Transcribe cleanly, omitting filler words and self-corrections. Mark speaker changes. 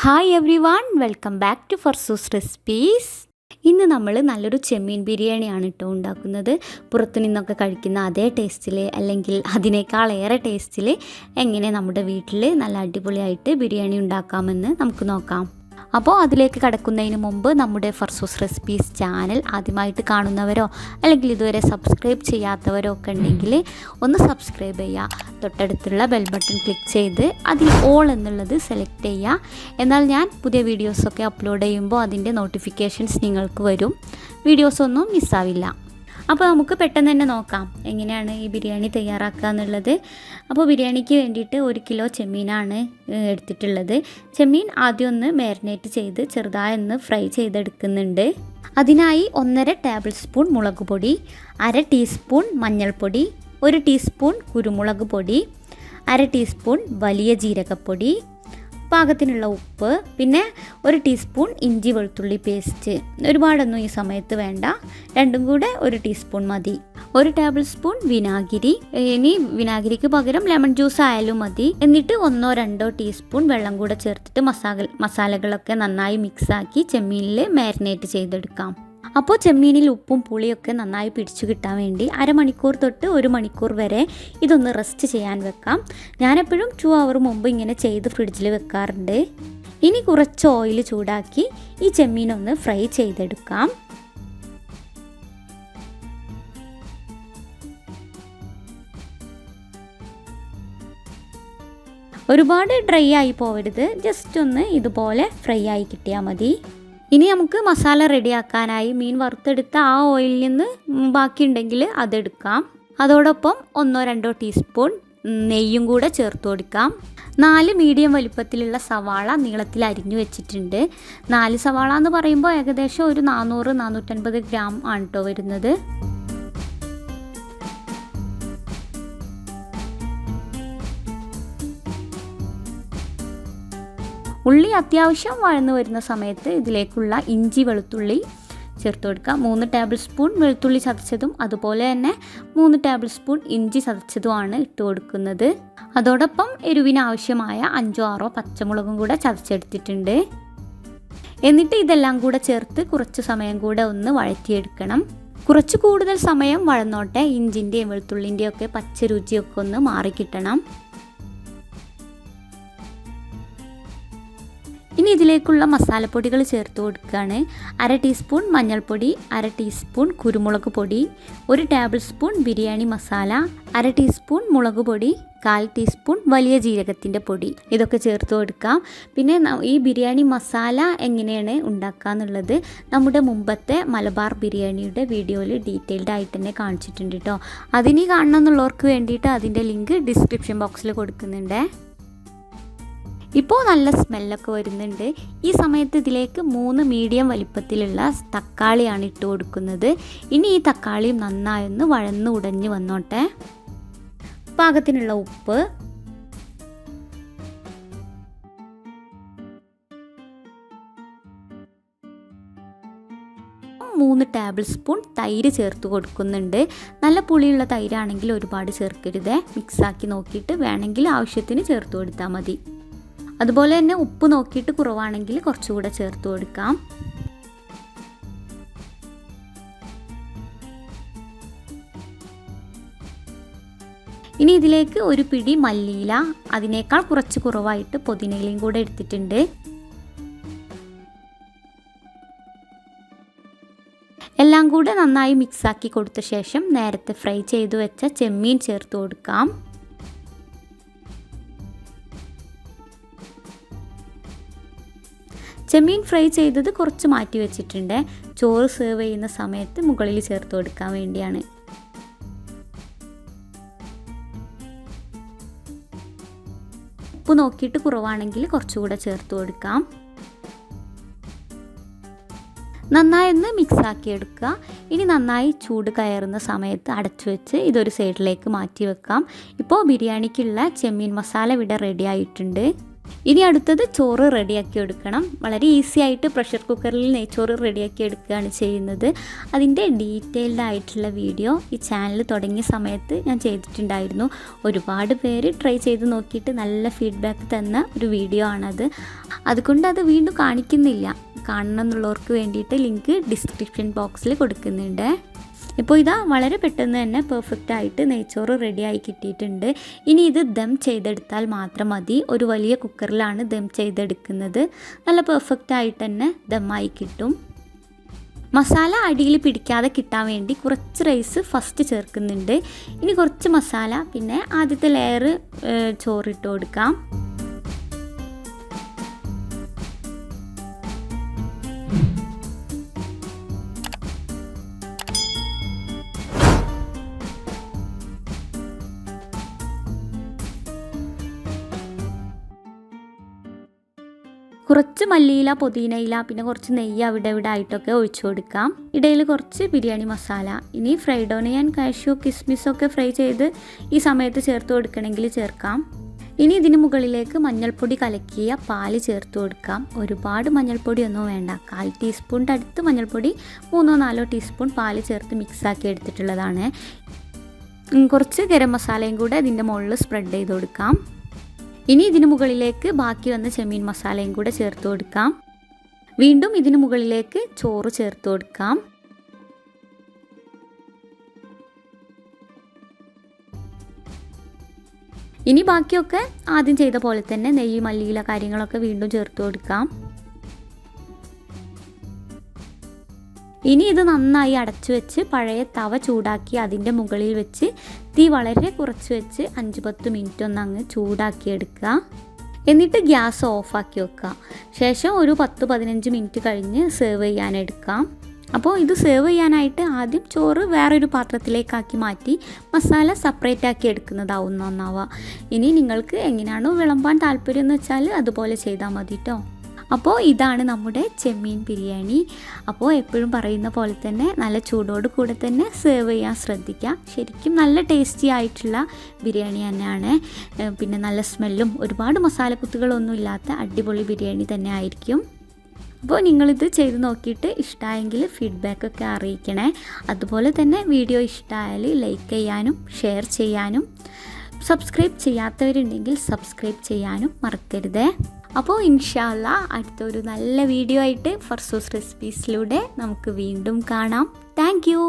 Speaker 1: Hi everyone, welcome back to Farzu's recipes. ഇന്ന് നമ്മൾ നല്ലൊരു ചെമ്മീൻ ബിരിയാണിയാണ് ഉണ്ടാക്കുന്നത്. പുറത്തു നിന്നൊക്കെ കഴിക്കുന്ന അതേ ടേസ്റ്റിൽ അല്ലെങ്കിൽ അതിനേക്കാളേറെ ടേസ്റ്റിൽ എങ്ങനെ നമ്മുടെ വീട്ടിൽ നല്ല അടിപൊളിയായിട്ട് ബിരിയാണി ഉണ്ടാക്കാമെന്ന് നമുക്ക് നോക്കാം. അപ്പോൾ അതിലേക്ക് കടക്കുന്നതിന് മുമ്പ് നമ്മുടെ ഫർസൂസ് റെസിപ്പീസ് ചാനൽ ആദ്യമായിട്ട് കാണുന്നവരോ അല്ലെങ്കിൽ ഇതുവരെ സബ്സ്ക്രൈബ് ചെയ്യാത്തവരോ ഒക്കെ ഉണ്ടെങ്കിൽ ഒന്ന് സബ്സ്ക്രൈബ് ചെയ്യുക. തൊട്ടടുത്തുള്ള ബെൽ ബട്ടൺ ക്ലിക്ക് ചെയ്ത് അതിൽ ഓൾ എന്നുള്ളത് സെലക്ട് ചെയ്യുക. എന്നാൽ ഞാൻ പുതിയ വീഡിയോസൊക്കെ അപ്ലോഡ് ചെയ്യുമ്പോൾ അതിൻ്റെ നോട്ടിഫിക്കേഷൻസ് നിങ്ങൾക്ക് വരും. വീഡിയോസൊന്നും മിസ്സാവില്ല. അപ്പോൾ നമുക്ക് പെട്ടെന്ന് തന്നെ നോക്കാം എങ്ങനെയാണ് ഈ ബിരിയാണി തയ്യാറാക്കുക എന്നുള്ളത്. അപ്പോൾ ബിരിയാണിക്ക് വേണ്ടിയിട്ട് 1 കിലോ ചെമ്മീനാണ് എടുത്തിട്ടുള്ളത്. ചെമ്മീൻ ആദ്യം ഒന്ന് മാരിനേറ്റ് ചെയ്ത് ചെറുതായൊന്ന് ഫ്രൈ ചെയ്തെടുക്കുന്നുണ്ട്. അതിനായി 1.5 ടേബിൾ സ്പൂൺ മുളക് പൊടി, 1/2 ടീസ്പൂൺ മഞ്ഞൾപ്പൊടി, 1 ടീസ്പൂൺ കുരുമുളക് പൊടി, 1/2 ടീസ്പൂൺ വലിയ ജീരകപ്പൊടി, പാകത്തിനുള്ള ഉപ്പ്, പിന്നെ 1 ടീസ്പൂൺ ഇഞ്ചി വെളുത്തുള്ളി പേസ്റ്റ്. ഒരുപാടൊന്നും ഈ സമയത്ത് വേണ്ട, രണ്ടും കൂടെ 1 ടീസ്പൂൺ മതി. 1 ടേബിൾ സ്പൂൺ വിനാഗിരി, ഇനി വിനാഗിരിക്ക് പകരം ലെമൺ ജ്യൂസ് ആയാലും മതി. എന്നിട്ട് 1-2 ടീസ്പൂൺ വെള്ളം കൂടെ ചേർത്തിട്ട് മസാലകളൊക്കെ നന്നായി മിക്സാക്കി ചെമ്മീനിൽ മാരിനേറ്റ് ചെയ്തെടുക്കാം. അപ്പോൾ ചെമ്മീനിൽ ഉപ്പും പുളിയൊക്കെ നന്നായി പിടിച്ചു കിട്ടാൻ വേണ്ടി 1/2 മണിക്കൂർ തൊട്ട് 1 മണിക്കൂർ വരെ ഇതൊന്ന് റെസ്റ്റ് ചെയ്യാൻ വെക്കാം. ഞാനെപ്പോഴും 2 അവർ മുമ്പ് ഇങ്ങനെ ചെയ്ത് ഫ്രിഡ്ജിൽ വെക്കാറുണ്ട്. ഇനി കുറച്ച് ഓയിൽ ചൂടാക്കി ഈ ചെമ്മീനൊന്ന് ഫ്രൈ ചെയ്തെടുക്കാം. ഒരുപാട് ഡ്രൈ ആയി പോവരുത്, ജസ്റ്റ് ഒന്ന് ഇതുപോലെ ഫ്രൈ ആയി കിട്ടിയാൽ മതി. ഇനി നമുക്ക് മസാല റെഡിയാക്കാനായി മീൻ വറുത്തെടുത്ത ആ ഓയിലിൽ നിന്ന് ബാക്കിയുണ്ടെങ്കിൽ അതെടുക്കാം. അതോടൊപ്പം 1-2 ടീസ്പൂൺ നെയ്യും കൂടെ ചേർത്ത് കൊടുക്കാം. 4 മീഡിയം വലിപ്പത്തിലുള്ള സവാള നീളത്തിൽ അരിഞ്ഞു വെച്ചിട്ടുണ്ട്. 4 സവാള എന്ന് പറയുമ്പോൾ ഏകദേശം ഒരു 400-450 ഗ്രാം ആണ് കേട്ടോ വരുന്നത്. ഉള്ളി അത്യാവശ്യം വഴന്നു വരുന്ന സമയത്ത് ഇതിലേക്കുള്ള ഇഞ്ചി വെളുത്തുള്ളി ചേർത്ത് കൊടുക്കാം. 3 ടേബിൾ സ്പൂൺ വെളുത്തുള്ളി ചതച്ചതും അതുപോലെ തന്നെ 3 ടേബിൾ സ്പൂൺ ഇഞ്ചി ചതച്ചതുമാണ് ഇട്ട് കൊടുക്കുന്നത്. അതോടൊപ്പം എരിവിന് ആവശ്യമായ 5-6 പച്ചമുളകും കൂടെ ചതച്ചെടുത്തിട്ടുണ്ട്. എന്നിട്ട് ഇതെല്ലാം കൂടെ ചേർത്ത് കുറച്ച് സമയം കൂടെ ഒന്ന് വഴറ്റിയെടുക്കണം. കുറച്ച് കൂടുതൽ സമയം വഴന്നോട്ടെ, ഇഞ്ചിൻ്റെയും വെളുത്തുള്ളിൻ്റെയും ഒക്കെ പച്ച രുചിയൊക്കെ ഒന്ന് മാറിക്കിട്ടണം. ഇനി ഇതിലേക്കുള്ള മസാലപ്പൊടികൾ ചേർത്ത് കൊടുക്കുകയാണ്. 1/2 ടീസ്പൂൺ മഞ്ഞൾപ്പൊടി, 1/2 ടീസ്പൂൺ കുരുമുളക് പൊടി, 1 table spoon biryani masala, 1/2 teaspoon മുളക് പൊടി, 1/4 ടീസ്പൂൺ വലിയ ജീരകത്തിൻ്റെ പൊടി. ഇതൊക്കെ ചേർത്ത് കൊടുക്കാം. പിന്നെ ഈ ബിരിയാണി മസാല എങ്ങനെയാണ് ഉണ്ടാക്കുക എന്നുള്ളത് നമ്മുടെ മുമ്പത്തെ മലബാർ ബിരിയാണിയുടെ വീഡിയോയിൽ ഡീറ്റെയിൽഡ് ആയിട്ട് തന്നെ കാണിച്ചിട്ടുണ്ട് കേട്ടോ. അതിനി കാണണം എന്നുള്ളവർക്ക് വേണ്ടിയിട്ട് അതിൻ്റെ ലിങ്ക് ഡിസ്ക്രിപ്ഷൻ ബോക്സിൽ കൊടുക്കുന്നുണ്ട്. ഇപ്പോൾ നല്ല സ്മെല്ലൊക്കെ വരുന്നുണ്ട്. ഈ സമയത്ത് ഇതിലേക്ക് 3 മീഡിയം വലിപ്പത്തിലുള്ള തക്കാളിയാണ് ഇട്ട് കൊടുക്കുന്നത്. ഇനി ഈ തക്കാളിയും നന്നായൊന്ന് വഴന്ന് ഉടഞ്ഞ് വന്നോട്ടെ. പാകത്തിനുള്ള ഉപ്പ്, മൂന്ന് ടേബിൾ സ്പൂൺ തൈര് ചേർത്ത് കൊടുക്കുന്നുണ്ട്. നല്ല പുളിയുള്ള തൈരാണെങ്കിൽ ഒരുപാട് ചേർക്കരുത്. മിക്സാക്കി നോക്കിയിട്ട് വേണമെങ്കിൽ ആവശ്യത്തിന് ചേർത്ത് കൊടുത്താൽ മതി. അതുപോലെ തന്നെ ഉപ്പ് നോക്കിയിട്ട് കുറവാണെങ്കിൽ കുറച്ചുകൂടെ ചേർത്ത് കൊടുക്കാം. ഇനി ഇതിലേക്ക് 1 പിടി മല്ലിയില, അതിനേക്കാൾ കുറച്ച് കുറവായിട്ട് പുതിനയിലയും കൂടെ എടുത്തിട്ടുണ്ട്. എല്ലാം കൂടെ നന്നായി മിക്സാക്കി കൊടുത്ത ശേഷം നേരത്തെ ഫ്രൈ ചെയ്തു വെച്ച ചെമ്മീൻ ചേർത്ത് കൊടുക്കാം. ചെമ്മീൻ ഫ്രൈ ചെയ്തത് കുറച്ച് മാറ്റി വെച്ചിട്ടുണ്ട്. ചോറ് സെർവ് ചെയ്യുന്ന സമയത്ത് മുകളിൽ ചേർത്ത് കൊടുക്കാൻ വേണ്ടിയാണ്. ഉപ്പ് നോക്കിയിട്ട് കുറവാണെങ്കിൽ കുറച്ചുകൂടെ ചേർത്ത് കൊടുക്കാം. നന്നായി ഒന്ന് മിക്സാക്കി എടുക്കുക. ഇനി നന്നായി ചൂട് കയറുന്ന സമയത്ത് അടച്ചു വെച്ച് ഇതൊരു സൈഡിലേക്ക് മാറ്റി വെക്കാം. ഇപ്പോൾ ബിരിയാണിക്കുള്ള ചെമ്മീൻ മസാല ഇവിടെ റെഡി ആയിട്ടുണ്ട്. ഇനി അടുത്തത് ചോറ് റെഡിയാക്കി എടുക്കണം. വളരെ ഈസി ആയിട്ട് പ്രഷർ കുക്കറിൽ നെയ്ച്ചോറ് റെഡിയാക്കി എടുക്കുകയാണ് ചെയ്യുന്നത്. അതിൻ്റെ ഡീറ്റെയിൽഡ് ആയിട്ടുള്ള വീഡിയോ ഈ ചാനൽ തുടങ്ങിയ സമയത്ത് ഞാൻ ചെയ്തിട്ടുണ്ടായിരുന്നു. ഒരുപാട് പേര് ട്രൈ ചെയ്ത് നോക്കിയിട്ട് നല്ല ഫീഡ്ബാക്ക് തന്ന ഒരു വീഡിയോ ആണത്. അതുകൊണ്ട് അത് വീണ്ടും കാണിക്കുന്നില്ല. കാണണം എന്നുള്ളവർക്ക് വേണ്ടിയിട്ട് ലിങ്ക് ഡിസ്ക്രിപ്ഷൻ ബോക്സിൽ കൊടുക്കുന്നുണ്ട്. ഇപ്പോൾ ഇതാ വളരെ പെട്ടെന്ന് തന്നെ പെർഫെക്റ്റ് ആയിട്ട് നെയ്ച്ചോറ് റെഡിയായി കിട്ടിയിട്ടുണ്ട്. ഇനി ഇത് ദം ചെയ്തെടുത്താൽ മാത്രം മതി. ഒരു വലിയ കുക്കറിലാണ് ദം ചെയ്തെടുക്കുന്നത്. നല്ല പെർഫെക്റ്റ് ആയിട്ട് തന്നെ ദമ്മായി കിട്ടും. മസാല അടിയിൽ പിടിക്കാതെ കിട്ടാൻ വേണ്ടി കുറച്ച് റൈസ് ഫസ്റ്റ് ചേർക്കുന്നുണ്ട്. ഇനി കുറച്ച് മസാല, പിന്നെ ആദ്യത്തെ ലെയർ ചോറിട്ട് കൊടുക്കാം. കുറച്ച് മല്ലിയില, പുതിനയില, പിന്നെ കുറച്ച് നെയ്യ് അവിടെ ഇവിടെ ആയിട്ടൊക്കെ ഒഴിച്ചു കൊടുക്കാം. ഇടയിൽ കുറച്ച് ബിരിയാണി മസാല. ഇനി ഫ്രൈഡ് ഓണിയൻ, കാഷ്യൂ, കിസ്മിസൊക്കെ ഫ്രൈ ചെയ്ത് ഈ സമയത്ത് ചേർത്ത് കൊടുക്കണമെങ്കിൽ ചേർക്കാം. ഇനി ഇതിന് മുകളിലേക്ക് മഞ്ഞൾപ്പൊടി കലക്കിയ പാല് ചേർത്ത് കൊടുക്കാം. ഒരുപാട് മഞ്ഞൾപ്പൊടിയൊന്നും വേണ്ട. 1/4 ടീസ്പൂണിൻ്റെ അടുത്ത് മഞ്ഞൾപ്പൊടി, 3-4 ടീസ്പൂൺ പാല് ചേർത്ത് മിക്സാക്കി എടുത്തിട്ടുള്ളതാണ്. കുറച്ച് ഗരം മസാലയും കൂടെ ഇതിൻ്റെ മുകളിൽ സ്പ്രെഡ് ചെയ്ത് കൊടുക്കാം. ഇനി ഇതിന് മുകളിലേക്ക് ബാക്കി വന്ന ചെമ്മീൻ മസാലയും കൂടെ ചേർത്ത് കൊടുക്കാം. വീണ്ടും ഇതിന് മുകളിലേക്ക് ചോറ് ചേർത്ത് കൊടുക്കാം. ഇനി ബാക്കിയൊക്കെ ആദ്യം ചെയ്ത പോലെ തന്നെ നെയ്യ്, മല്ലിയില കാര്യങ്ങളൊക്കെ വീണ്ടും ചേർത്ത് കൊടുക്കാം. ഇനി ഇത് നന്നായി അടച്ചു വെച്ച് പഴയ തവ ചൂടാക്കി അതിൻ്റെ മുകളിൽ വെച്ച് തീ വളരെ കുറച്ച് വെച്ച് 5-10 മിനിറ്റ് ഒന്ന് അങ്ങ് ചൂടാക്കിയെടുക്കുക. എന്നിട്ട് ഗ്യാസ് ഓഫാക്കി വെക്കുക. ശേഷം ഒരു 10-15 മിനിറ്റ് കഴിഞ്ഞ് സെർവ് ചെയ്യാനെടുക്കാം. അപ്പോൾ ഇത് സെർവ് ചെയ്യാനായിട്ട് ആദ്യം ചോറ് വേറൊരു പാത്രത്തിലേക്കാക്കി മാറ്റി മസാല സെപ്പറേറ്റ് ആക്കി എടുക്കുന്നതാവും നന്നാവുക. ഇനി നിങ്ങൾക്ക് എങ്ങനെയാണോ വിളമ്പാൻ താല്പര്യം എന്ന് വെച്ചാൽ അതുപോലെ ചെയ്താൽ മതി കേട്ടോ. അപ്പോൾ ഇതാണ് നമ്മുടെ ചെമ്മീൻ ബിരിയാണി. അപ്പോൾ എപ്പോഴും പറയുന്ന പോലെ തന്നെ നല്ല ചൂടോട് കൂടെ തന്നെ സെർവ് ചെയ്യാൻ ശ്രദ്ധിക്കുക. ശരിക്കും നല്ല ടേസ്റ്റി ആയിട്ടുള്ള ബിരിയാണി തന്നെയാണ്. പിന്നെ നല്ല സ്മെല്ലും ഒരുപാട് മസാലക്കുത്തുകളൊന്നും ഇല്ലാത്ത അടിപൊളി ബിരിയാണി തന്നെ ആയിരിക്കും. അപ്പോൾ നിങ്ങളിത് ചെയ്ത് നോക്കിയിട്ട് ഇഷ്ടമായെങ്കിൽ ഫീഡ്ബാക്കൊക്കെ അറിയിക്കണേ. അതുപോലെ തന്നെ വീഡിയോ ഇഷ്ടമായാൽ ലൈക്ക് ചെയ്യാനും ഷെയർ ചെയ്യാനും സബ്സ്ക്രൈബ് ചെയ്യാത്തവരുണ്ടെങ്കിൽ സബ്സ്ക്രൈബ് ചെയ്യാനും മറക്കരുതേ. അപ്പോൾ ഇൻഷാ അല്ലാ അടുത്തൊരു നല്ല വീഡിയോ ആയിട്ട് ഫർസൂസ് റെസിപ്പീസിലൂടെ നമുക്ക് വീണ്ടും കാണാം. Thank you.